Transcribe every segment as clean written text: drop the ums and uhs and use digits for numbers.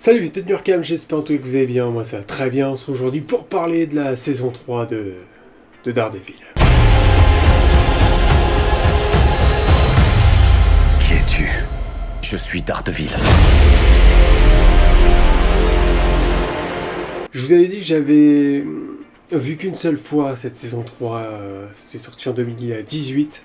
Salut, Vitek Nurkam, j'espère en tout cas que vous allez bien, moi ça va très bien. On se retrouve aujourd'hui pour parler de la saison 3 de Daredevil. Qui es-tu? Je suis Daredevil. Je vous avais dit que j'avais vu qu'une seule fois cette saison 3, c'est sorti en 2018.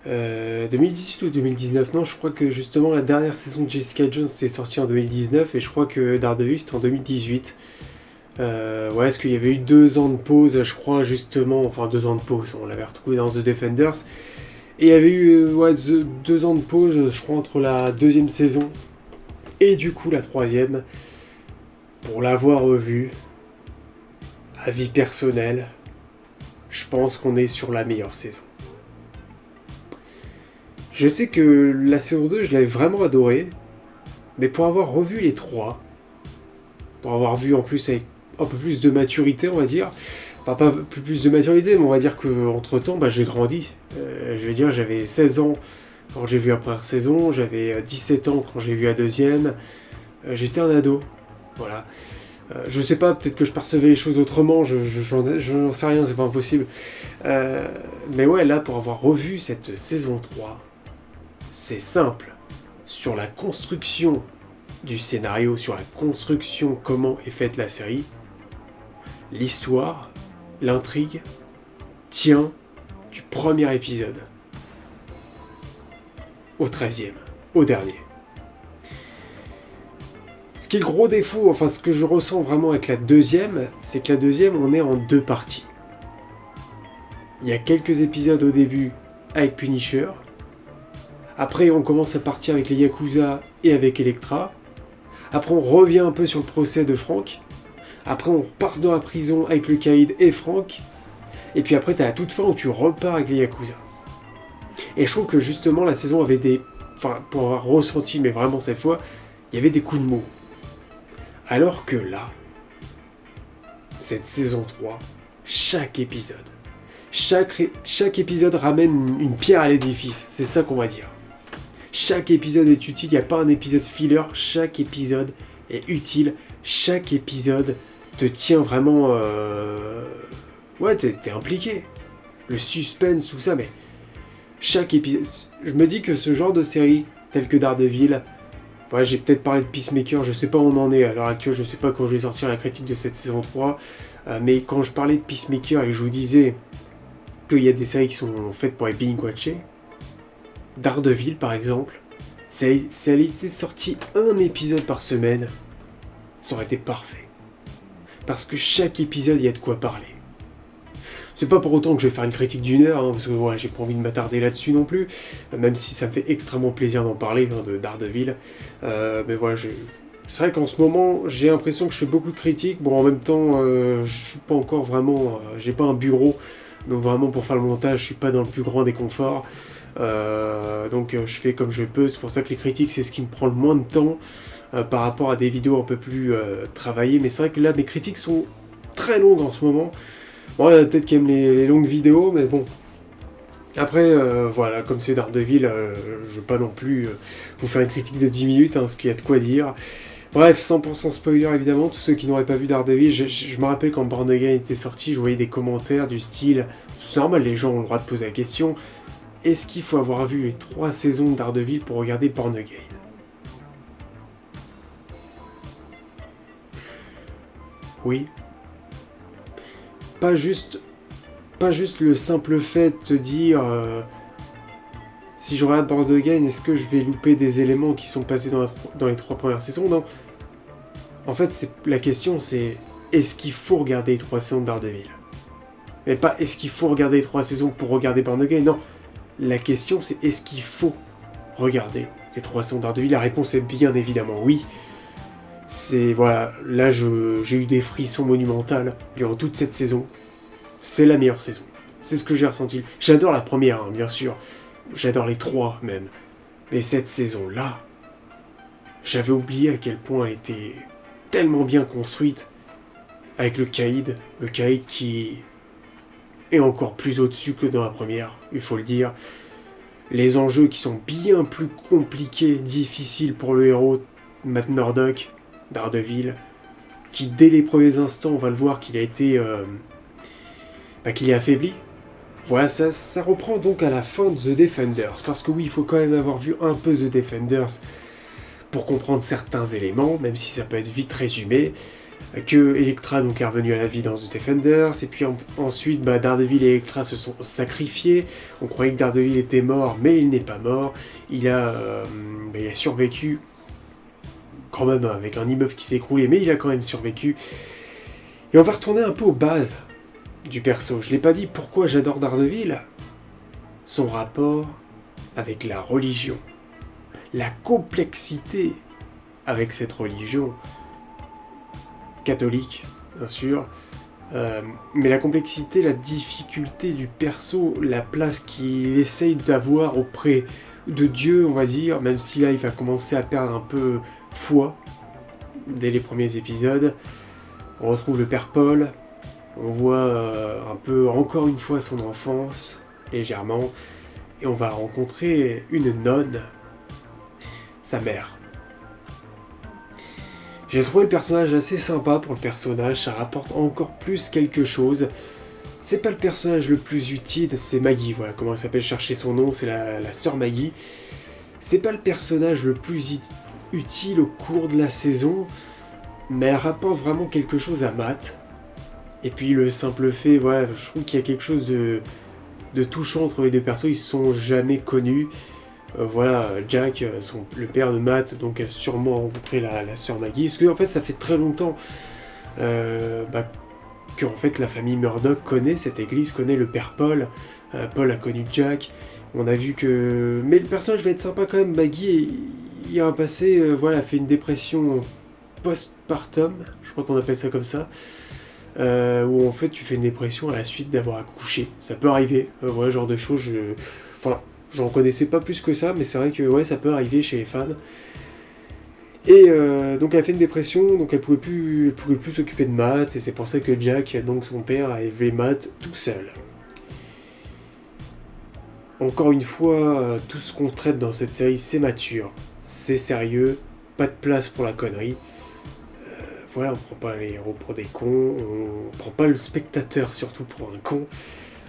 2018 ou 2019, non, je crois que justement la dernière saison de Jessica Jones c'est sorti en 2019 et je crois que Daredevil c'était en 2018. Ouais, parce qu'il y avait eu 2 ans de pause, je crois, justement, enfin 2 ans de pause, on l'avait retrouvé dans The Defenders. Et il y avait eu 2 ans de pause, je crois, entre la deuxième saison et du coup la troisième. Pour l'avoir revu, avis personnel, je pense qu'on est sur la meilleure saison. Je sais que la saison 2, je l'avais vraiment adorée, mais pour avoir revu les 3, pour avoir vu en plus avec un peu plus de maturité, on va dire, enfin pas plus de maturité, mais on va dire qu'entre temps, j'ai grandi. Je veux dire, j'avais 16 ans quand j'ai vu la première saison, j'avais 17 ans quand j'ai vu la deuxième, j'étais un ado, voilà. Je sais pas, peut-être que je percevais les choses autrement, j'en sais rien, c'est pas impossible. Mais ouais, là, pour avoir revu cette saison 3, c'est simple. Sur la construction du scénario, sur la construction, comment est faite la série, l'histoire, l'intrigue, tient du premier épisode au 13e, au dernier. Ce qui est le gros défaut, enfin ce que je ressens vraiment avec la deuxième, c'est que la deuxième, on est en 2 parties. Il y a quelques épisodes au début avec Punisher. Après, on commence à partir avec les Yakuza et avec Elektra. Après, on revient un peu sur le procès de Frank. Après, on repart dans la prison avec le Caïd et Frank. Et puis après, t'as la toute fin où tu repars avec les Yakuza. Et je trouve que justement, la saison avait des... Enfin, pour avoir ressenti, mais vraiment cette fois, il y avait des coups de mots. Alors que là, cette saison 3, chaque épisode ramène une pierre à l'édifice. C'est ça qu'on va dire. Chaque épisode est utile, il n'y a pas un épisode filler, chaque épisode est utile, chaque épisode te tient vraiment... Ouais, t'es impliqué. Le suspense, tout ça, mais chaque épisode... Je me dis que ce genre de série, telle que Daredevil, ouais, j'ai peut-être parlé de Peacemaker, je sais pas où on en est à l'heure actuelle, je sais pas quand je vais sortir la critique de cette saison 3, mais quand je parlais de Peacemaker et que je vous disais qu'il y a des séries qui sont faites pour être binge-watchées, Daredevil, par exemple, si elle était sortie un épisode par semaine, ça aurait été parfait. Parce que chaque épisode, il y a de quoi parler. C'est pas pour autant que je vais faire une critique d'1 heure, parce que voilà, j'ai pas envie de m'attarder là-dessus non plus, même si ça me fait extrêmement plaisir d'en parler, de Daredevil. Mais voilà, c'est vrai qu'en ce moment, j'ai l'impression que je fais beaucoup de critiques. Bon, en même temps, je suis pas encore vraiment... j'ai pas un bureau, donc vraiment pour faire le montage, je suis pas dans le plus grand des conforts. Donc je fais comme je peux, c'est pour ça que les critiques c'est ce qui me prend le moins de temps par rapport à des vidéos un peu plus travaillées, mais c'est vrai que là mes critiques sont très longues en ce moment. Bon, il y en a peut-être qui aiment les longues vidéos, mais bon. Après, voilà, comme c'est Daredevil, je veux pas non plus vous faire une critique de 10 minutes, parce qu'il y a de quoi dire. Bref, 100% spoiler évidemment, tous ceux qui n'auraient pas vu Daredevil, je me rappelle quand Born Again était sorti, je voyais des commentaires du style, c'est normal, les gens ont le droit de poser la question, est-ce qu'il faut avoir vu les 3 saisons de Daredevil pour regarder Born Again ? Oui. Pas juste le simple fait de te dire si je regarde Born Again, est-ce que je vais louper des éléments qui sont passés dans les 3 premières saisons ? Non. En fait, la question c'est est-ce qu'il faut regarder les 3 saisons de Daredevil ? Mais pas est-ce qu'il faut regarder les 3 saisons pour regarder Born Again ? Non. La question c'est est-ce qu'il faut regarder les 3 saisons de Daredevil ? La réponse est bien évidemment oui. C'est voilà, là j'ai eu des frissons monumentaux durant toute cette saison. C'est la meilleure saison. C'est ce que j'ai ressenti. J'adore la première, hein, bien sûr. J'adore les 3 même. Mais cette saison-là, j'avais oublié à quel point elle était tellement bien construite. Avec le Caïd qui est encore plus au-dessus que dans la première, il faut le dire. Les enjeux qui sont bien plus compliqués, difficiles pour le héros, Matt Murdock, Daredevil, qui dès les premiers instants, on va le voir qu'il a été... qu'il est affaibli. Voilà, ça reprend donc à la fin de The Defenders, parce que oui, il faut quand même avoir vu un peu The Defenders pour comprendre certains éléments, même si ça peut être vite résumé, que Elektra donc est revenue à la vie dans The Defenders, et puis ensuite Daredevil et Elektra se sont sacrifiés. On croyait que Daredevil était mort, mais il n'est pas mort. Il a survécu, quand même avec un immeuble qui s'est écroulé, mais il a quand même survécu. Et on va retourner un peu aux bases du perso. Je l'ai pas dit, pourquoi j'adore Daredevil ? Son rapport avec la religion. La complexité avec cette religion catholique, bien sûr, mais la complexité, la difficulté du perso, la place qu'il essaye d'avoir auprès de Dieu, on va dire, même si là il va commencer à perdre un peu foi dès les premiers épisodes. On retrouve le père Paul, on voit un peu encore une fois son enfance, légèrement, et on va rencontrer une nonne, sa mère. J'ai trouvé le personnage assez sympa pour le personnage, ça rapporte encore plus quelque chose. C'est pas le personnage le plus utile, c'est Maggie, voilà comment elle s'appelle, chercher son nom, c'est la sœur Maggie. C'est pas le personnage le plus utile au cours de la saison, mais elle rapporte vraiment quelque chose à Matt. Et puis le simple fait, voilà, je trouve qu'il y a quelque chose de touchant entre les deux persos, ils se sont jamais connus. Voilà, Jack, le père de Matt, donc a sûrement rencontré la sœur Maggie, parce que en fait ça fait très longtemps que en fait la famille Murdoch connaît cette église, connaît le père Paul. Paul a connu Jack. On a vu que, mais le personnage va être sympa quand même. Maggie, il y a un passé, voilà, a fait une dépression postpartum, je crois qu'on appelle ça comme ça. Où en fait tu fais une dépression à la suite d'avoir accouché. Ça peut arriver, voilà, genre de choses, j'en connaissais pas plus que ça, mais c'est vrai que ouais, ça peut arriver chez les femmes. Et donc elle a fait une dépression, donc elle pouvait plus s'occuper de Matt, et c'est pour ça que Jack, donc son père, a élevé Matt tout seul. Encore une fois, tout ce qu'on traite dans cette série, c'est mature, c'est sérieux, pas de place pour la connerie. Voilà, on prend pas les héros pour des cons, on prend pas le spectateur surtout pour un con.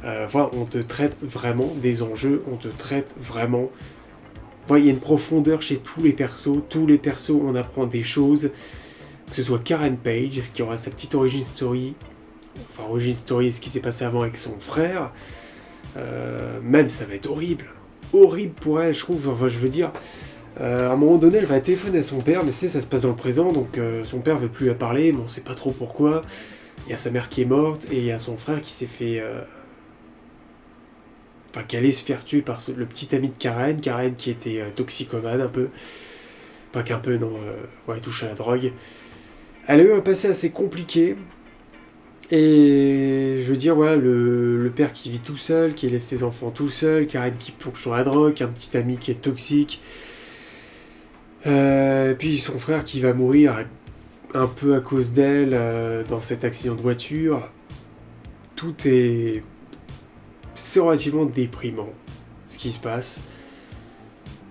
Voilà, on te traite vraiment des enjeux, on te traite vraiment... Voilà, il y a une profondeur chez tous les persos, on apprend des choses, que ce soit Karen Page, qui aura sa petite origin story, ce qui s'est passé avant avec son frère, même ça va être horrible pour elle, je trouve, je veux dire... à un moment donné, elle va téléphoner à son père, mais ça se passe dans le présent, donc son père veut plus la parler, mais on sait pas trop pourquoi. Il y a sa mère qui est morte, et il y a son frère qui s'est fait... qui allait se faire tuer par le petit ami de Karen qui était toxicomane un peu. Pas qu'un peu, non, elle touche à la drogue. Elle a eu un passé assez compliqué, et je veux dire, voilà, le père qui vit tout seul, qui élève ses enfants tout seul, Karen qui plonge dans la drogue, un petit ami qui est toxique... puis son frère qui va mourir un peu à cause d'elle dans cet accident de voiture. C'est relativement déprimant ce qui se passe.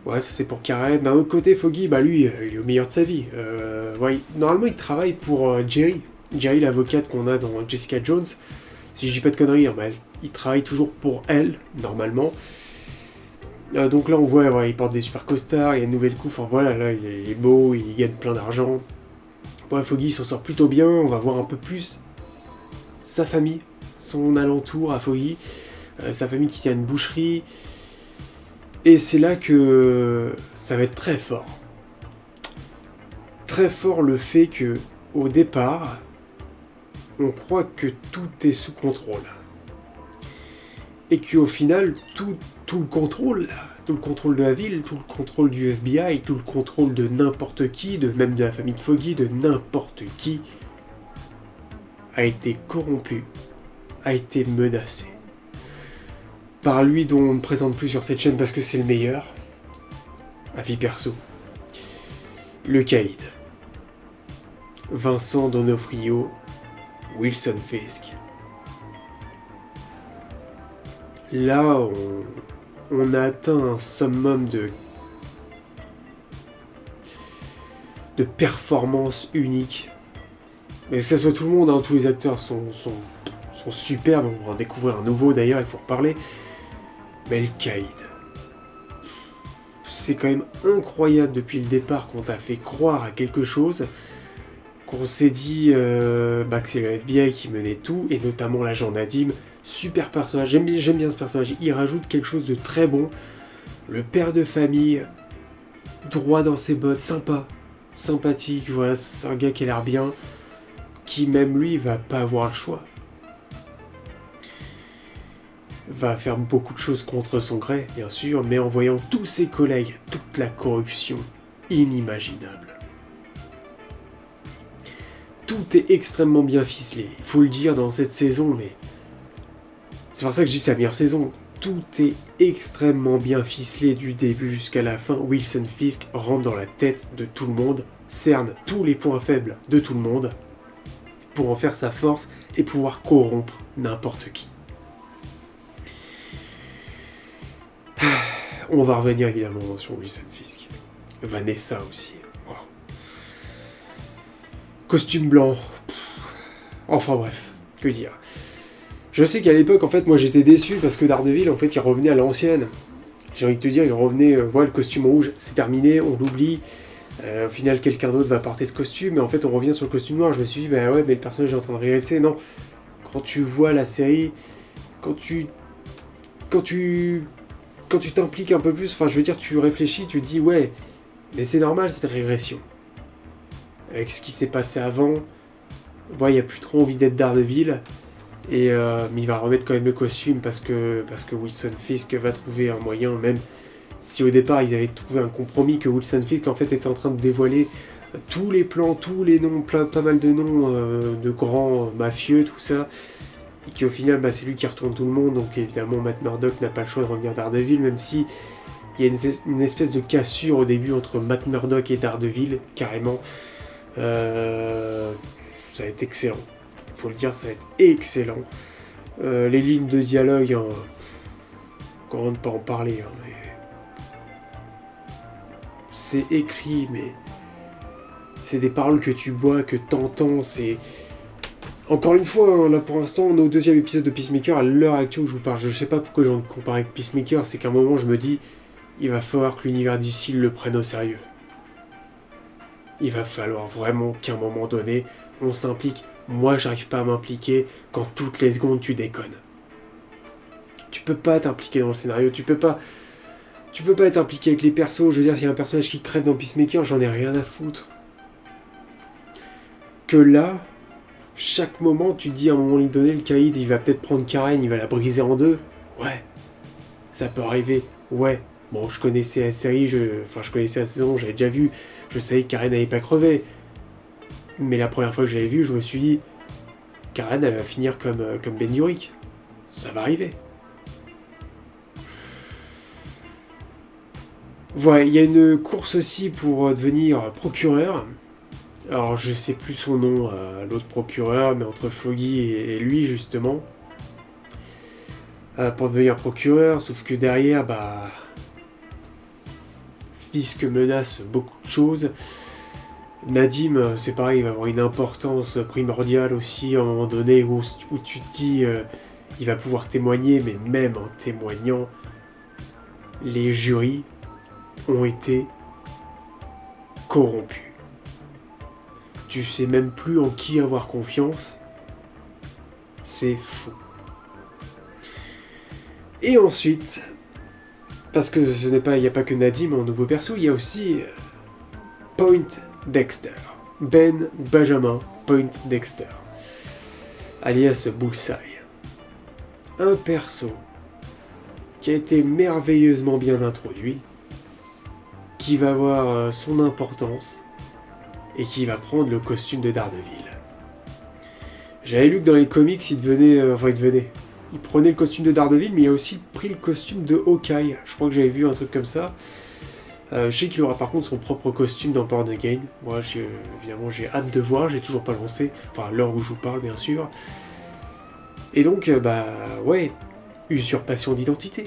Ouais, ça c'est pour Karen. D'un autre côté, Foggy, lui, il est au meilleur de sa vie. Normalement, il travaille pour Jerry, l'avocate qu'on a dans Jessica Jones. Si je dis pas de conneries, il travaille toujours pour elle, normalement. Donc là on voit, il porte des super costards, il y a une nouvelle coupe, là il est beau, il gagne plein d'argent. Foggy s'en sort plutôt bien, on va voir un peu plus sa famille, son alentour à Foggy, sa famille qui tient une boucherie, et c'est là que ça va être très fort. Très fort le fait que, au départ, on croit que tout est sous contrôle. Et qu'au final, tout le contrôle de la ville, tout le contrôle du FBI, tout le contrôle de n'importe qui, même de la famille de Foggy, de n'importe qui, a été corrompu, a été menacé. Par lui dont on ne présente plus sur cette chaîne parce que c'est le meilleur, à vie perso. Le caïd. Vincent D'Onofrio, Wilson Fisk. Là, on a atteint un summum de performance unique. Mais que ce soit tout le monde, hein, tous les acteurs sont super, donc on va en découvrir un nouveau d'ailleurs, il faut reparler. Mais le Caïd, c'est quand même incroyable depuis le départ qu'on t'a fait croire à quelque chose, qu'on s'est dit que c'est le FBI qui menait tout, et notamment l'agent Nadim, super personnage, j'aime bien ce personnage, il rajoute quelque chose de très bon, le père de famille, droit dans ses bottes, sympathique, voilà, c'est un gars qui a l'air bien, qui même lui va pas avoir le choix. Va faire beaucoup de choses contre son gré, bien sûr, mais en voyant tous ses collègues, toute la corruption inimaginable. Tout est extrêmement bien ficelé, il faut le dire dans cette saison, mais c'est pour ça que je dis c'est la meilleure saison. Tout est extrêmement bien ficelé du début jusqu'à la fin. Wilson Fisk rentre dans la tête de tout le monde, cerne tous les points faibles de tout le monde, pour en faire sa force et pouvoir corrompre n'importe qui. On va revenir évidemment sur Wilson Fisk. Vanessa aussi. Wow. Costume blanc. Enfin bref, que dire. Je sais qu'à l'époque, en fait, moi j'étais déçu parce que Daredevil, en fait, il revenait à l'ancienne. J'ai envie de te dire, il revenait, voilà, le costume rouge, c'est terminé, on l'oublie. Au final, quelqu'un d'autre va porter ce costume, mais en fait, on revient sur le costume noir. Je me suis dit, bah ouais, mais le personnage est en train de régresser. Non, quand tu vois la série, quand tu t'impliques un peu plus, enfin, je veux dire, tu réfléchis, tu te dis, ouais, mais c'est normal cette régression. Avec ce qui s'est passé avant, voilà, il n'y a plus trop envie d'être Daredevil. Et mais il va remettre quand même le costume parce que Wilson Fisk va trouver un moyen, même si au départ ils avaient trouvé un compromis, que Wilson Fisk en fait était en train de dévoiler tous les plans, tous les noms, pas mal de noms de grands mafieux, tout ça, et qu'au final c'est lui qui retourne tout le monde, donc évidemment Matt Murdock n'a pas le choix de revenir Daredevil, même si il y a une espèce de cassure au début entre Matt Murdock et Daredevil, carrément. Ça va être excellent. Faut le dire, ça va être excellent. Les lignes de dialogue, hein, comment ne pas en parler, hein, mais c'est écrit, mais c'est des paroles que tu bois, que t'entends, c'est... Encore une fois, hein, là pour l'instant, on est au 2e épisode de Peacemaker, à l'heure actuelle où je vous parle. Je sais pas pourquoi j'en compare avec Peacemaker, c'est qu'à un moment je me dis, il va falloir que l'univers d'ici le prenne au sérieux. Il va falloir vraiment qu'à un moment donné, on s'implique. Moi, j'arrive pas à m'impliquer quand toutes les secondes tu déconnes. Tu peux pas t'impliquer dans le scénario, tu peux pas être impliqué avec les persos. Je veux dire, s'il y a un personnage qui crève dans Peacemaker, j'en ai rien à foutre. Que là, chaque moment, tu te dis à un moment donné, le Caïd, il va peut-être prendre Karen, il va la briser en deux. Ouais, ça peut arriver. Ouais, bon, je connaissais la série, je connaissais la saison, j'avais déjà vu, je savais que Karen n'allait pas crever. Mais la première fois que je l'avais vu, je me suis dit, Karen, elle va finir comme Ben Urich. Ça va arriver. Voilà, il y a une course aussi pour devenir procureur. Alors, je sais plus son nom, l'autre procureur, mais entre Foggy et lui, justement. Pour devenir procureur, sauf que derrière, Fisk menace beaucoup de choses. Nadim, c'est pareil, il va avoir une importance primordiale aussi à un moment donné où tu te dis il va pouvoir témoigner, mais même en témoignant, les jurys ont été corrompus. Tu sais même plus en qui avoir confiance. C'est fou. Et ensuite, parce que il n'y a pas que Nadim en nouveau perso, il y a aussi Point Dexter. Ben Benjamin Point Dexter. Alias Bullseye. Un perso qui a été merveilleusement bien introduit, qui va avoir son importance et qui va prendre le costume de Daredevil. J'avais lu que dans les comics, il prenait le costume de Daredevil, mais il a aussi pris le costume de Hawkeye. Je crois que j'avais vu un truc comme ça. Je sais qu'il aura par contre son propre costume dans Born Again. Moi, évidemment, j'ai hâte de voir, j'ai toujours pas lancé. Enfin, à l'heure où je vous parle, bien sûr. Et donc, usurpation d'identité.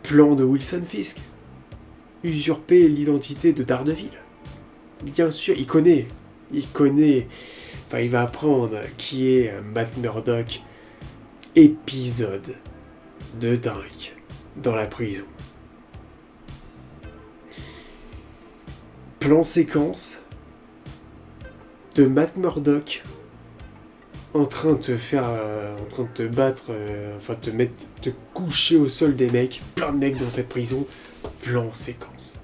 Plan de Wilson Fisk. Usurper l'identité de Daredevil. bien sûr, il connaît, enfin il va apprendre qui est Matt Murdock, épisode de dingue dans la prison. Plan séquence de Matt Murdock en train de te battre, te coucher au sol des mecs, plein de mecs dans cette prison, plan séquence.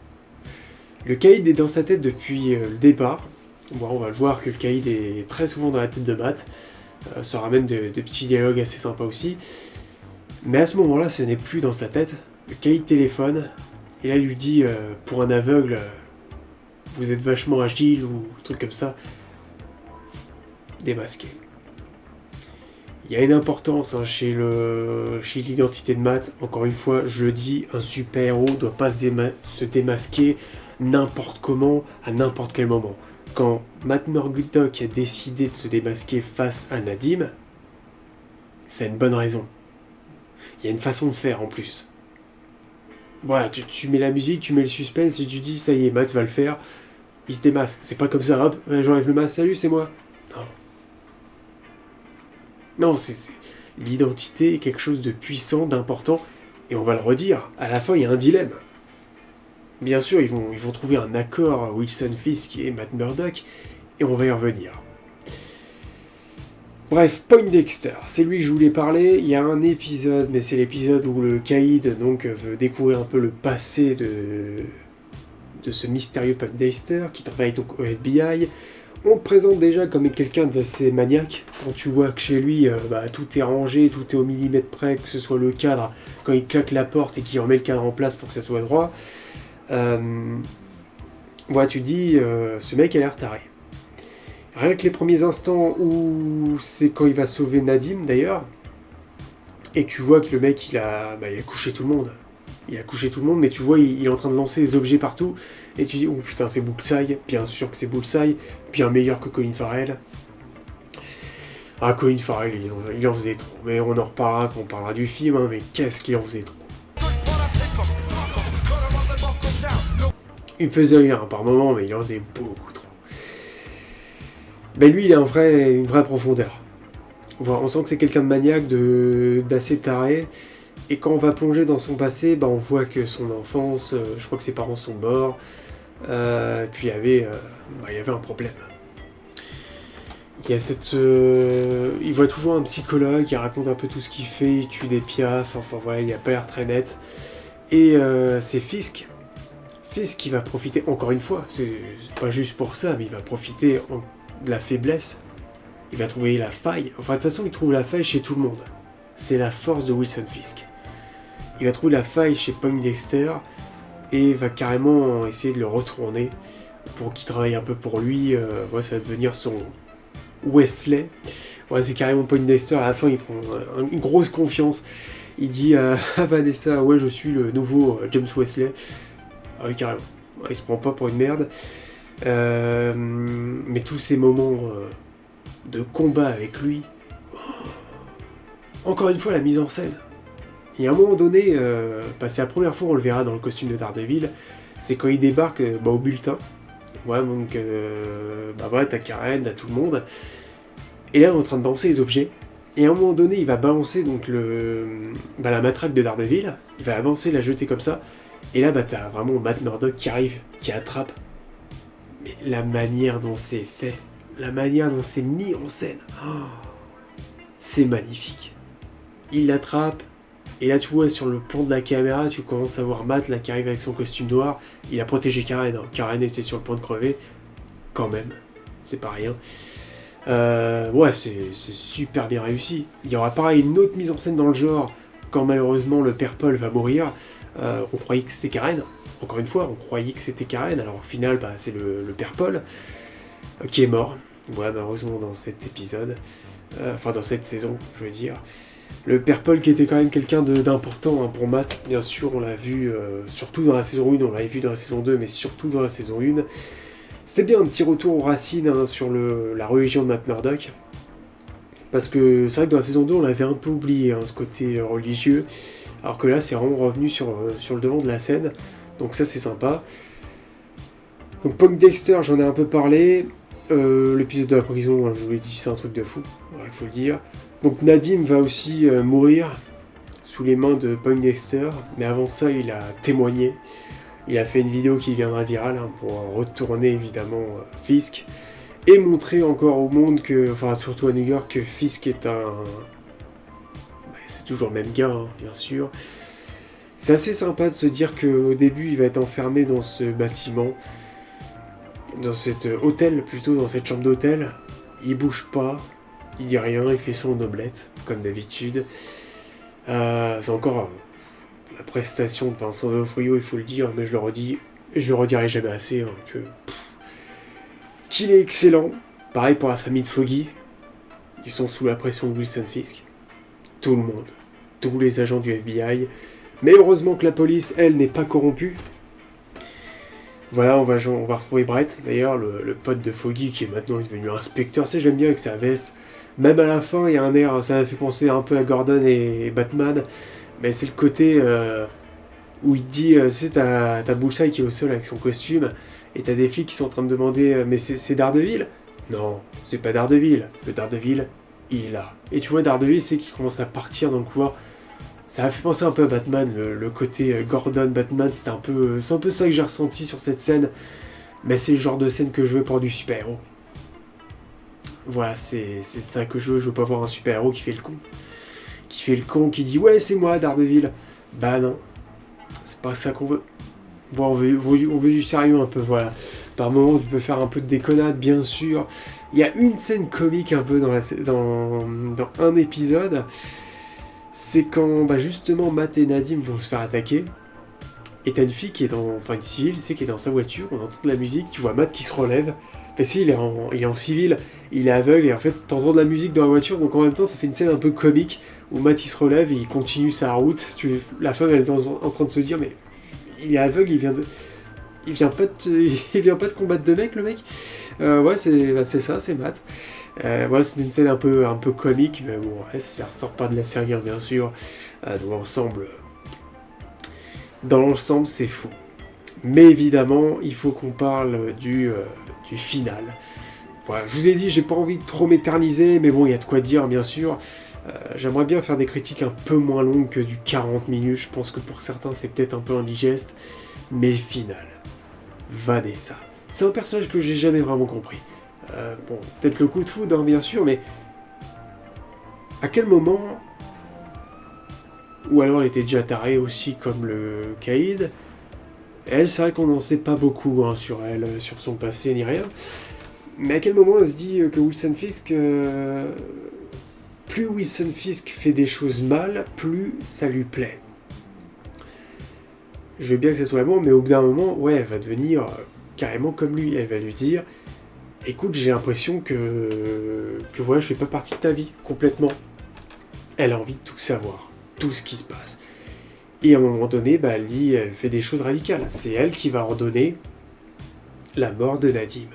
Le caïd est dans sa tête depuis le départ. Bon, on va le voir que le caïd est très souvent dans la tête de Matt. Ça ramène de petits dialogues assez sympas aussi. Mais à ce moment-là, ce n'est plus dans sa tête. Le caïd téléphone, et là il lui dit, pour un aveugle, vous êtes vachement agile, ou un truc comme ça. Démasqué. Il y a une importance chez l'identité de Matt. Encore une fois, je le dis, un super-héros ne doit pas se démasquer n'importe comment, à n'importe quel moment. Quand Matt Murdock a décidé de se démasquer face à Nadim, c'est une bonne raison. Il y a une façon de faire en plus. Voilà, tu mets la musique, tu mets le suspense et tu dis, ça y est, Matt va le faire, il se démasque. C'est pas comme ça, hop, j'enlève le masque, salut, c'est moi. Non, c'est l'identité est quelque chose de puissant, d'important, et on va le redire, à la fin il y a un dilemme. Bien sûr, ils vont trouver un accord, Wilson Fisk et Matt Murdock, et on va y revenir. Bref, Poindexter, c'est lui que je voulais parler. Il y a un épisode, mais c'est l'épisode où le caïd donc veut découvrir un peu le passé de ce mystérieux Poindexter, qui travaille donc au FBI. On le présente déjà comme quelqu'un d'assez maniaque, quand tu vois que chez lui, tout est rangé, tout est au millimètre près, que ce soit le cadre, quand il claque la porte et qu'il remet le cadre en place pour que ça soit droit. Tu dis, ce mec a l'air taré. Rien que les premiers instants où c'est quand il va sauver Nadim d'ailleurs, et tu vois que le mec il a couché tout le monde. Il a couché tout le monde, mais tu vois, il est en train de lancer des objets partout. Et tu dis, oh putain, c'est Bullseye. Bien sûr que c'est Bullseye. Bien meilleur que Colin Farrell. Ah, Colin Farrell, il en faisait trop. Mais on en reparlera quand on parlera du film, mais qu'est-ce qu'il en faisait trop. Il me faisait rire par moment, mais il en faisait beaucoup trop. Mais lui, il a une vraie profondeur. On sent que c'est quelqu'un de maniaque, d'assez taré. Et quand on va plonger dans son passé, on voit que son enfance, je crois que ses parents sont morts, puis il y avait un problème. Il y a il voit toujours un psychologue qui raconte un peu tout ce qu'il fait, il tue des piafs, il n'a pas l'air très net. Et c'est Fisk qui va profiter, encore une fois, c'est pas juste pour ça, mais il va profiter de la faiblesse, il va trouver la faille, de toute façon il trouve la faille chez tout le monde. C'est la force de Wilson Fisk. Il va trouver la faille chez Poindexter et va carrément essayer de le retourner pour qu'il travaille un peu pour lui. Ça va devenir son Wesley. C'est carrément Poindexter. À la fin, il prend une grosse confiance. Il dit à Vanessa, je suis le nouveau James Wesley. Ah oui, carrément. Il se prend pas pour une merde. Mais tous ces moments de combat avec lui, encore une fois, la mise en scène. Il y a un moment donné, c'est la première fois on le verra dans le costume de Daredevil, c'est quand il débarque au bulletin. T'as Karen, t'as tout le monde. Et là, on est en train de balancer les objets. Et à un moment donné, il va balancer donc la matraque de Daredevil. Il va avancer, la jeter comme ça. Et là, t'as vraiment Matt Murdock qui arrive, qui attrape. Mais la manière dont c'est fait, la manière dont c'est mis en scène, c'est magnifique. Il l'attrape, et là tu vois sur le plan de la caméra, tu commences à voir Matt là qui arrive avec son costume noir. Il a protégé Karen, Karen était sur le point de crever, quand même, c'est pas rien. C'est super bien réussi. Il y aura pareil une autre mise en scène dans le genre, quand malheureusement le père Paul va mourir. On croyait que c'était Karen, encore une fois, on croyait que c'était Karen, alors au final c'est le père Paul qui est mort, malheureusement dans cet épisode, dans cette saison, je veux dire. Le père Paul qui était quand même quelqu'un d'important pour Matt, bien sûr, on l'a vu surtout dans la saison 1, on l'avait vu dans la saison 2, mais surtout dans la saison 1. C'était bien un petit retour aux racines sur la religion de Matt Murdock, parce que c'est vrai que dans la saison 2, on l'avait un peu oublié, ce côté religieux, alors que là, c'est vraiment revenu sur le devant de la scène, donc ça c'est sympa. Donc Poindexter, j'en ai un peu parlé. L'épisode de la prison, je vous l'ai dit, c'est un truc de fou, il faut le dire. Donc Nadim va aussi mourir sous les mains de Poindexter, mais avant ça, il a témoigné. Il a fait une vidéo qui viendra virale pour retourner évidemment Fisk et montrer encore au monde que, enfin surtout à New York, que Fisk est c'est toujours le même gars, bien sûr. C'est assez sympa de se dire qu'au début, il va être enfermé dans ce bâtiment, dans cet hôtel, plutôt dans cette chambre d'hôtel. Il bouge pas, il dit rien, il fait son omelette, comme d'habitude. C'est encore la prestation de Vincent D'Onofrio, il faut le dire, mais je le redis, et je le redirai jamais assez, qu'il est excellent. Pareil pour la famille de Foggy, ils sont sous la pression de Wilson Fisk. Tout le monde, tous les agents du FBI, mais heureusement que la police, elle, n'est pas corrompue. Voilà, on va retrouver Brett, d'ailleurs, le pote de Foggy, qui est maintenant devenu inspecteur. Ça, j'aime bien avec sa veste. Même à la fin, il y a un air, ça m'a fait penser un peu à Gordon et Batman, mais c'est le côté où il dit, tu sais, t'as Bullseye qui est au sol avec son costume, et t'as des flics qui sont en train de demander, mais c'est Daredevil ? Non, c'est pas Daredevil. Le Daredevil, il est là. Et tu vois, Daredevil, c'est qu'il commence à partir dans le couloir. Ça m'a fait penser un peu à Batman, le côté Gordon, Batman, c'est un peu ça que j'ai ressenti sur cette scène, mais c'est le genre de scène que je veux pour du super-héros. Voilà, c'est ça que je veux pas voir un super-héros qui fait le con, qui dit « Ouais, c'est moi, Daredevil ». Bah non, c'est pas ça qu'on veut. Bon, on veut du sérieux un peu, voilà. Par moments, tu peux faire un peu de déconnade, bien sûr. Il y a une scène comique un peu dans un épisode. C'est quand, justement, Matt et Nadim vont se faire attaquer. Et t'as une fille qui est une civile, tu sais, qui est dans sa voiture, on entend de la musique, tu vois Matt qui se relève. Si, il est en civil, il est aveugle, et en fait, t'entends de la musique dans la voiture, donc en même temps, ça fait une scène un peu comique, où Matt, il se relève, et il continue sa route. La femme, elle est en train de se dire, mais il est aveugle, il vient pas de combattre de mec, le mec. Ouais, c'est ça, c'est Matt. Voilà, c'est une scène un peu comique, mais bon, ouais, ça ressort pas de la série, bien sûr. Dans l'ensemble, c'est fou. Mais évidemment, il faut qu'on parle du final. Voilà, je vous ai dit, j'ai pas envie de trop m'éterniser, mais bon, il y a de quoi dire, bien sûr. J'aimerais bien faire des critiques un peu moins longues que du 40 minutes. Je pense que pour certains, c'est peut-être un peu indigeste. Mais final, Vanessa. C'est un personnage que j'ai jamais vraiment compris. Bon, peut-être le coup de foudre, bien sûr, mais à quel moment, ou alors elle était déjà tarée aussi comme le Caïd, elle, c'est vrai qu'on n'en sait pas beaucoup sur elle, sur son passé ni rien, mais à quel moment elle se dit que Wilson Fisk, plus Wilson Fisk fait des choses mal, plus ça lui plaît. Je veux bien que ça soit l'amour, mais au bout d'un moment, ouais, elle va devenir carrément comme lui, elle va lui dire « Écoute, j'ai l'impression que voilà, je fais pas partie de ta vie, complètement. » Elle a envie de tout savoir, tout ce qui se passe. Et à un moment donné, elle fait des choses radicales. C'est elle qui va ordonner la mort de Nadim.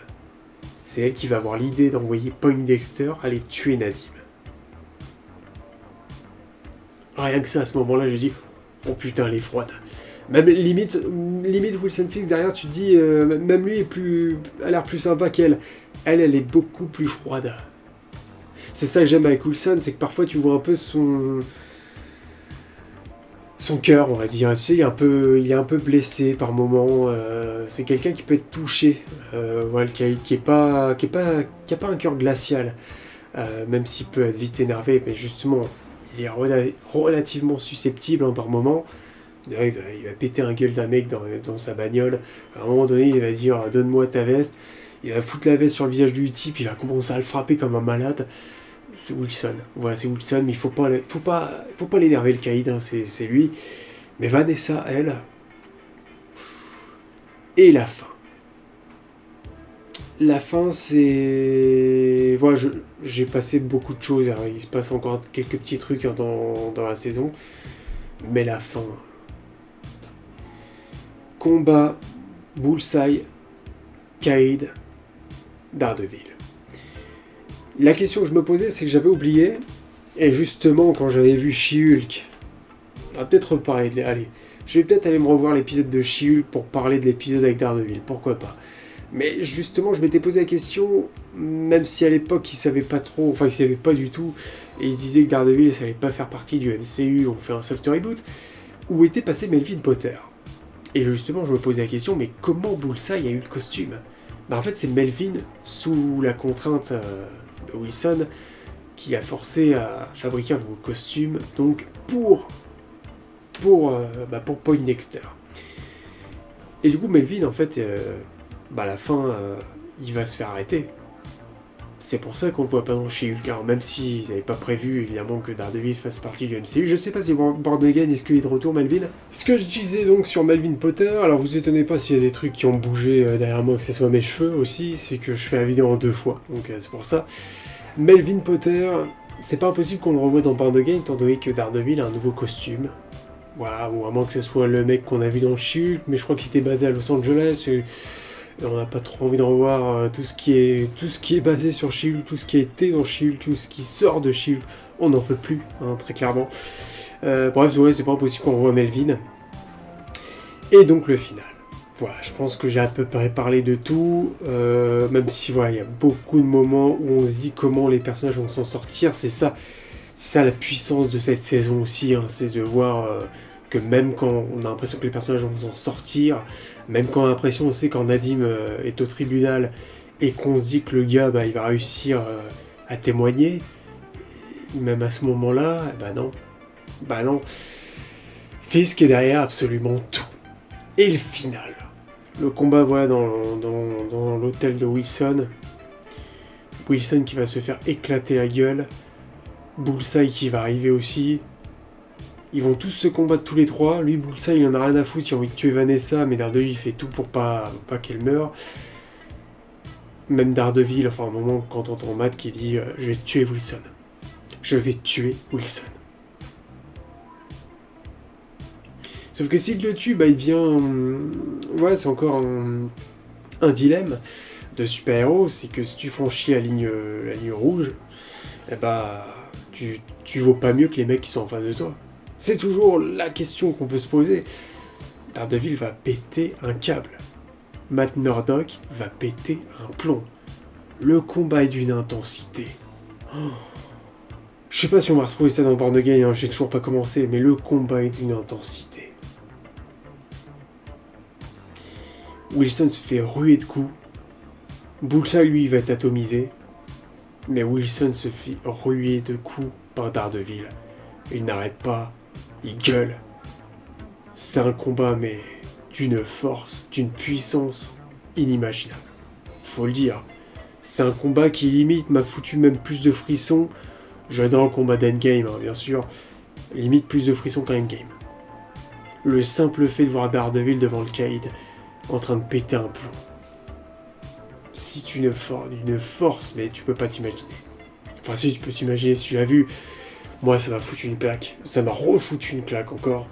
C'est elle qui va avoir l'idée d'envoyer Poindexter aller tuer Nadim. Rien que ça, à ce moment-là, j'ai dit « Oh putain, elle est froide. » Même limite Wilson Fisk derrière, tu te dis, même lui a l'air plus sympa qu'elle. Elle est beaucoup plus froide. C'est ça que j'aime avec Wilson, c'est que parfois tu vois un peu son cœur, on va dire. Tu sais, il est un peu blessé par moments. C'est quelqu'un qui peut être touché. Voilà, qui a pas un cœur glacial. Même s'il peut être vite énervé, mais justement, il est relativement susceptible par moments. Il va péter un gueule d'un mec dans sa bagnole. À un moment donné, il va dire « Donne-moi ta veste ». Il va foutre la veste sur le visage du type, il va commencer à le frapper comme un malade. C'est Wilson. Voilà, c'est Wilson, mais il faut pas l'énerver, le Caïd, c'est lui. Mais Vanessa, elle... Et la fin. La fin, c'est... Voilà, j'ai passé beaucoup de choses. Il se passe encore quelques petits trucs dans la saison. Mais la fin... Combat, Bullseye, Caïd, Daredevil. La question que je me posais, c'est que j'avais oublié, et justement, quand j'avais vu She-Hulk, on va peut-être reparler allez, je vais peut-être aller me revoir l'épisode de She-Hulk pour parler de l'épisode avec Daredevil, pourquoi pas. Mais justement, je m'étais posé la question, même si à l'époque, ils savaient pas trop, enfin, ils savaient pas du tout, et ils se disaient que Daredevil, ça allait pas faire partie du MCU, on fait un soft reboot, où était passé Melvin Potter? Et justement, je me posais la question, mais comment Bullseye a eu le costume? Bah, en fait, c'est Melvin, sous la contrainte de Wilson, qui a forcé à fabriquer un nouveau costume, donc pour Poindexter. Et du coup, Melvin, en fait, à la fin, il va se faire arrêter. C'est pour ça qu'on le voit pas dans She-Hulk, car même s'ils n'avaient pas prévu, évidemment, que Daredevil fasse partie du MCU, je sais pas si Born Again, est-ce qu'il est de retour, Melvin? Ce que je disais donc sur Melvin Potter, alors vous étonnez pas s'il y a des trucs qui ont bougé derrière moi, que ce soit mes cheveux aussi, c'est que je fais la vidéo en 2 fois, donc c'est pour ça. Melvin Potter, c'est pas impossible qu'on le revoie dans Born Again, étant donné que Daredevil a un nouveau costume. Voilà, ou à moins que ce soit le mec qu'on a vu dans She-Hulk, mais je crois que c'était basé à Los Angeles, et on n'a pas trop envie de revoir tout ce qui est basé sur She-Hulk, tout ce qui a été dans She-Hulk, tout ce qui sort de She-Hulk, on n'en peut plus, hein, très clairement. Bref, ouais, c'est pas impossible qu'on revoie Melvin. Et donc le final. Voilà, je pense que j'ai à peu près parlé de tout, même si voilà, il y a beaucoup de moments où on se dit comment les personnages vont s'en sortir, c'est ça la puissance de cette saison aussi, hein, c'est de voir que même quand on a l'impression que les personnages vont s'en sortir, même quand on a l'impression aussi quand Nadim est au tribunal et qu'on se dit que le gars il va réussir à témoigner, même à ce moment-là, bah non, Fisk est derrière absolument tout. Et le final, le combat voilà dans l'hôtel de Wilson qui va se faire éclater la gueule, Bullseye qui va arriver aussi. Ils vont tous se combattre tous les trois. Lui, Bullseye, il en a rien à foutre, il a envie de tuer Vanessa, mais Daredevil, il fait tout pour pas qu'elle meure. Même Daredevil, enfin, à un moment, quand on entend Matt qui dit « Je vais tuer Wilson. Je vais tuer Wilson. » Sauf que s'il le tue, il devient... Ouais, c'est encore un dilemme de super-héros, c'est que si tu franchis la ligne rouge, tu vaux pas mieux que les mecs qui sont en face de toi. C'est toujours la question qu'on peut se poser. Daredevil va péter un câble. Matt Murdock va péter un plomb. Le combat est d'une intensité. Je sais pas si on va retrouver ça dans Born Again, hein, j'ai toujours pas commencé, mais le combat est d'une intensité. Wilson se fait ruer de coups. Bullseye, lui, va être atomisé. Mais Wilson se fait ruer de coups par Daredevil. Il n'arrête pas, il gueule. C'est un combat, mais d'une force, d'une puissance inimaginable. Faut le dire. C'est un combat qui limite m'a foutu même plus de frissons. J'adore le combat d'Endgame, hein, bien sûr. Limite plus de frissons qu'Endgame. Le simple fait de voir Daredevil devant le Caïd, en train de péter un plomb. C'est une force, mais tu peux pas t'imaginer. Enfin, si tu peux t'imaginer, si tu l'as vu, moi ça m'a foutu une claque. Ça m'a refoutu une claque encore.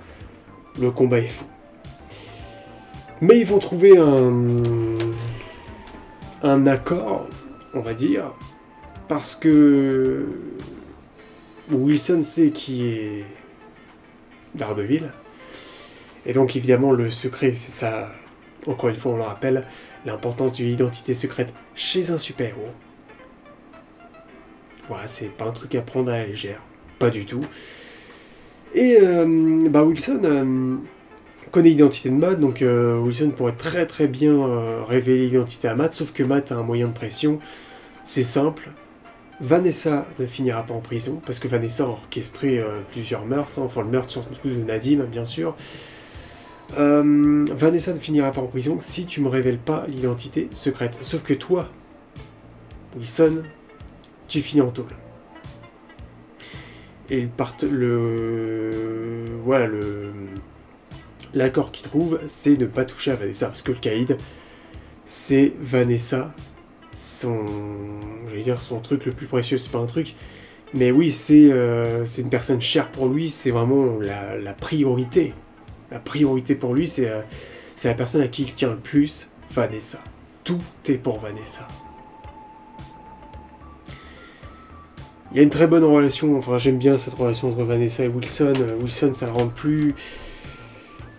Le combat est fou. Mais ils vont trouver un accord, on va dire, parce que Wilson sait qui est Daredevil. Et donc évidemment le secret, c'est ça, encore une fois on le rappelle, l'importance de l'identité secrète chez un super-héros. Voilà, c'est pas un truc à prendre à la légère, pas du tout. Et Wilson connaît l'identité de Matt, donc Wilson pourrait très très bien révéler l'identité à Matt, sauf que Matt a un moyen de pression, c'est simple. Vanessa ne finira pas en prison, parce que Vanessa a orchestré plusieurs meurtres, enfin le meurtre surtout de Nadim, bien sûr. Vanessa ne finira pas en prison si tu me révèles pas l'identité secrète. Sauf que toi, Wilson, tu finis en tôle. Et l'accord qu'ils trouvent, c'est de ne pas toucher à Vanessa, parce que le caïd, c'est Vanessa, son truc le plus précieux, c'est pas un truc, mais oui, c'est une personne chère pour lui, c'est vraiment la priorité. La priorité pour lui, c'est la personne à qui il tient le plus, Vanessa. Tout est pour Vanessa. Il y a une très bonne relation, enfin j'aime bien cette relation entre Vanessa et Wilson. Wilson, ça le rend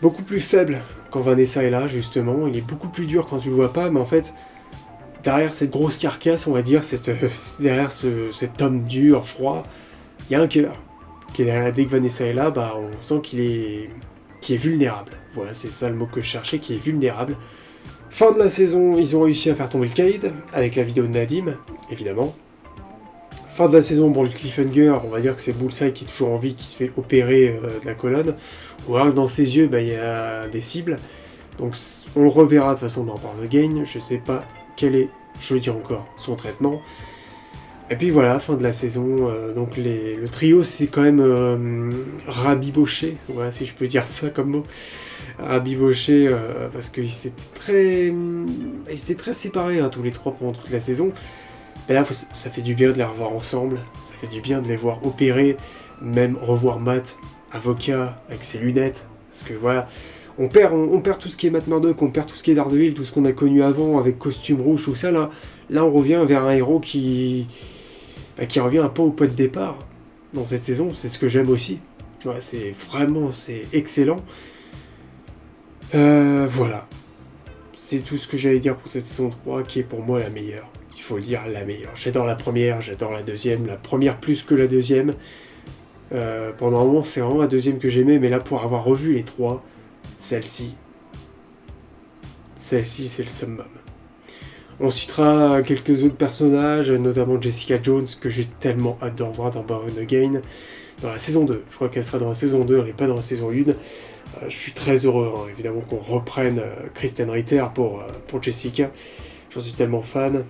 beaucoup plus faible quand Vanessa est là, justement. Il est beaucoup plus dur quand tu le vois pas, mais en fait, derrière cette grosse carcasse, on va dire, derrière cet homme dur, froid, il y a un cœur. Qui est derrière. Dès que Vanessa est là, bah, on sent qu'il est vulnérable. Voilà, c'est ça le mot que je cherchais, qui est vulnérable. Fin de la saison, ils ont réussi à faire tomber le Caïd, avec la vidéo de Nadim, évidemment. Fin de la saison, bon, le cliffhanger, on va dire que c'est Bullseye qui est toujours en vie, qui se fait opérer de la colonne. On voit que dans ses yeux, bah, il y a des cibles. Donc on le reverra de toute façon dans Born Again. Je sais pas quel est, je le dis encore, son traitement. Et puis voilà, fin de la saison. Donc le trio, c'est quand même rabiboché, voilà, si je peux dire ça comme mot. Rabiboché, parce qu'ils étaient très séparés, hein, tous les trois pendant toute la saison. Et là, ça fait du bien de les revoir ensemble, ça fait du bien de les voir opérer, même revoir Matt, avocat, avec ses lunettes, parce que voilà, on perd tout ce qui est Matt Murdock, on perd tout ce qui est Daredevil, tout ce qu'on a connu avant, avec costume rouge, tout ça, là on revient vers un héros qui revient un peu au point de départ, dans cette saison, c'est ce que j'aime aussi, tu vois, c'est excellent. Voilà, c'est tout ce que j'allais dire pour cette saison 3, qui est pour moi la meilleure. Il faut le dire, la meilleure. J'adore la première, j'adore la deuxième, la première plus que la deuxième. Pendant un moment, c'est vraiment la deuxième que j'aimais, mais là, pour avoir revu les trois, celle-ci, c'est le summum. On citera quelques autres personnages, notamment Jessica Jones, que j'ai tellement hâte de revoir dans Born Again, dans la saison 2. Je crois qu'elle sera dans la saison 2, elle n'est pas dans la saison 1. Je suis très heureux, hein, évidemment, qu'on reprenne Kristen Ritter pour Jessica. J'en suis tellement fan.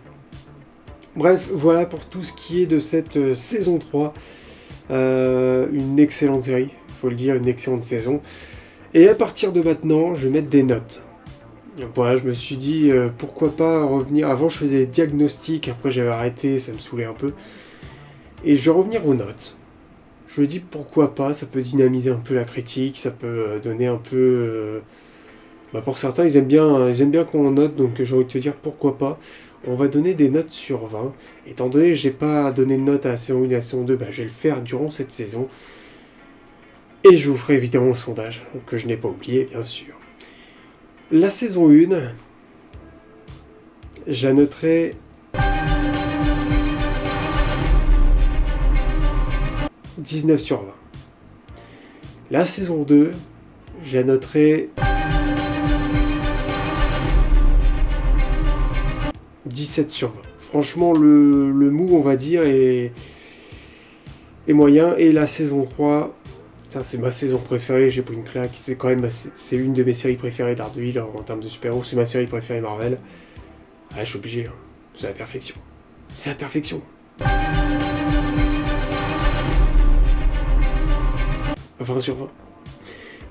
Bref, voilà pour tout ce qui est de cette saison 3. Une excellente série, il faut le dire, une excellente saison. Et à partir de maintenant, je vais mettre des notes. Voilà, je me suis dit, pourquoi pas revenir... Avant, je faisais des diagnostics, après j'avais arrêté, ça me saoulait un peu. Et je vais revenir aux notes. Je me dis, pourquoi pas, ça peut dynamiser un peu la critique, ça peut donner un peu... pour certains, ils aiment bien qu'on note, donc j'ai envie de te dire, pourquoi pas. On va donner des notes sur 20. Étant donné que j'ai pas donné de notes à la saison 1 et à la saison 2, je vais le faire durant cette saison. Et je vous ferai évidemment le sondage, que je n'ai pas oublié, bien sûr. La saison 1, je la noterai... 19 sur 20. La saison 2, je la noterai... 17 sur 20. Franchement, le mou, on va dire, est moyen. Et la saison 3, ça, c'est ma saison préférée, j'ai pris une claque. C'est quand même c'est une de mes séries préférées Daredevil en termes de super-héros. C'est ma série préférée Marvel. Ah, je suis obligé, hein. C'est la perfection. C'est la perfection. 20 sur 20.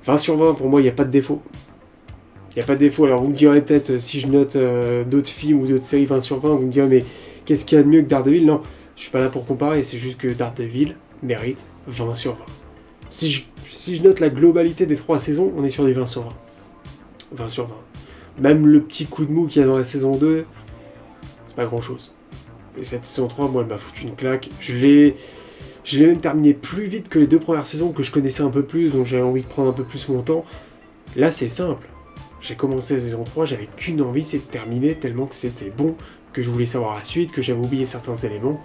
20 sur 20, pour moi, il n'y a pas de défaut. Il n'y a pas de défaut. Alors vous me direz peut-être, si je note d'autres films ou d'autres séries 20 sur 20, vous me direz, mais qu'est-ce qu'il y a de mieux que Daredevil? Non, je suis pas là pour comparer, c'est juste que Daredevil mérite 20 sur 20. Si je note la globalité des 3 saisons, on est sur du 20 sur 20. 20 sur 20. Même le petit coup de mou qu'il y a dans la saison 2, c'est pas grand-chose. Et cette saison 3, moi, elle m'a foutu une claque. Je l'ai même terminé plus vite que les 2 premières saisons que je connaissais un peu plus, donc j'avais envie de prendre un peu plus mon temps. Là, c'est simple. J'ai commencé la saison 3, j'avais qu'une envie, c'est de terminer, tellement que c'était bon, que je voulais savoir la suite, que j'avais oublié certains éléments.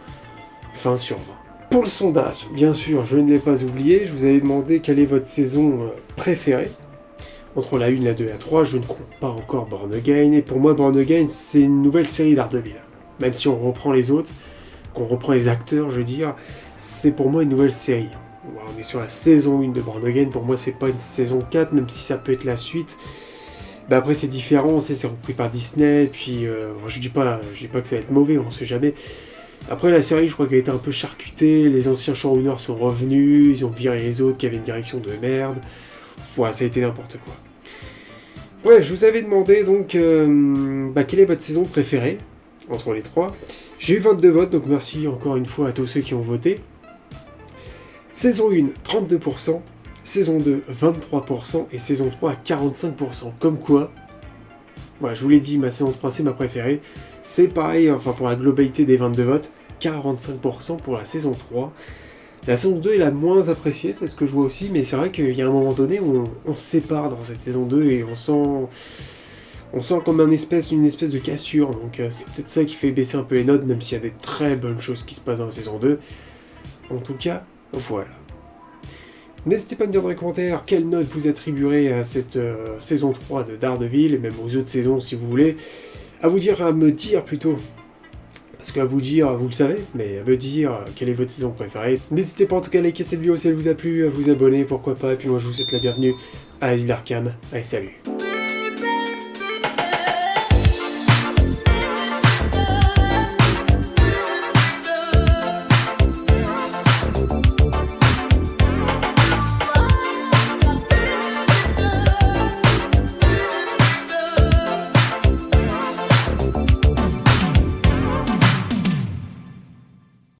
20 sur 20. Pour le sondage, bien sûr, je ne l'ai pas oublié, je vous avais demandé quelle est votre saison préférée. Entre la 1, la 2 et la 3, je ne compte pas encore Born Again, et pour moi, Born Again, c'est une nouvelle série Daredevil. Même si on reprend les autres, qu'on reprend les acteurs, je veux dire, c'est pour moi une nouvelle série. On est sur la saison 1 de Born Again, pour moi, c'est pas une saison 4, même si ça peut être la suite. Après c'est différent, c'est repris par Disney, puis je dis pas que ça va être mauvais, on sait jamais. Après la série, je crois qu'elle a été un peu charcutée, les anciens showrunners sont revenus, ils ont viré les autres qui avaient une direction de merde. Voilà, ça a été n'importe quoi. Bref, je vous avais demandé donc quelle est votre saison préférée entre les 3. J'ai eu 22 votes, donc merci encore une fois à tous ceux qui ont voté. Saison 1, 32%. Saison 2, 23%, et saison 3 à 45%. Comme quoi, voilà, je vous l'ai dit, ma saison 3 c'est ma préférée. C'est pareil, enfin pour la globalité des 22 votes, 45% pour la saison 3. La saison 2 est la moins appréciée, c'est ce que je vois aussi, mais c'est vrai qu'il y a un moment donné où on se sépare dans cette saison 2 et on On sent comme une espèce de cassure, donc c'est peut-être ça qui fait baisser un peu les notes, même s'il y a des très bonnes choses qui se passent dans la saison 2. En tout cas, voilà. N'hésitez pas à me dire dans les commentaires quelle note vous attribuerez à cette saison 3 de Daredevil, et même aux autres saisons si vous voulez. À me dire plutôt, parce qu'à vous dire, vous le savez, mais à me dire quelle est votre saison préférée. N'hésitez pas en tout cas à liker cette vidéo si elle vous a plu, à vous abonner, pourquoi pas, et puis moi je vous souhaite la bienvenue à Asile Arkham. Allez, salut.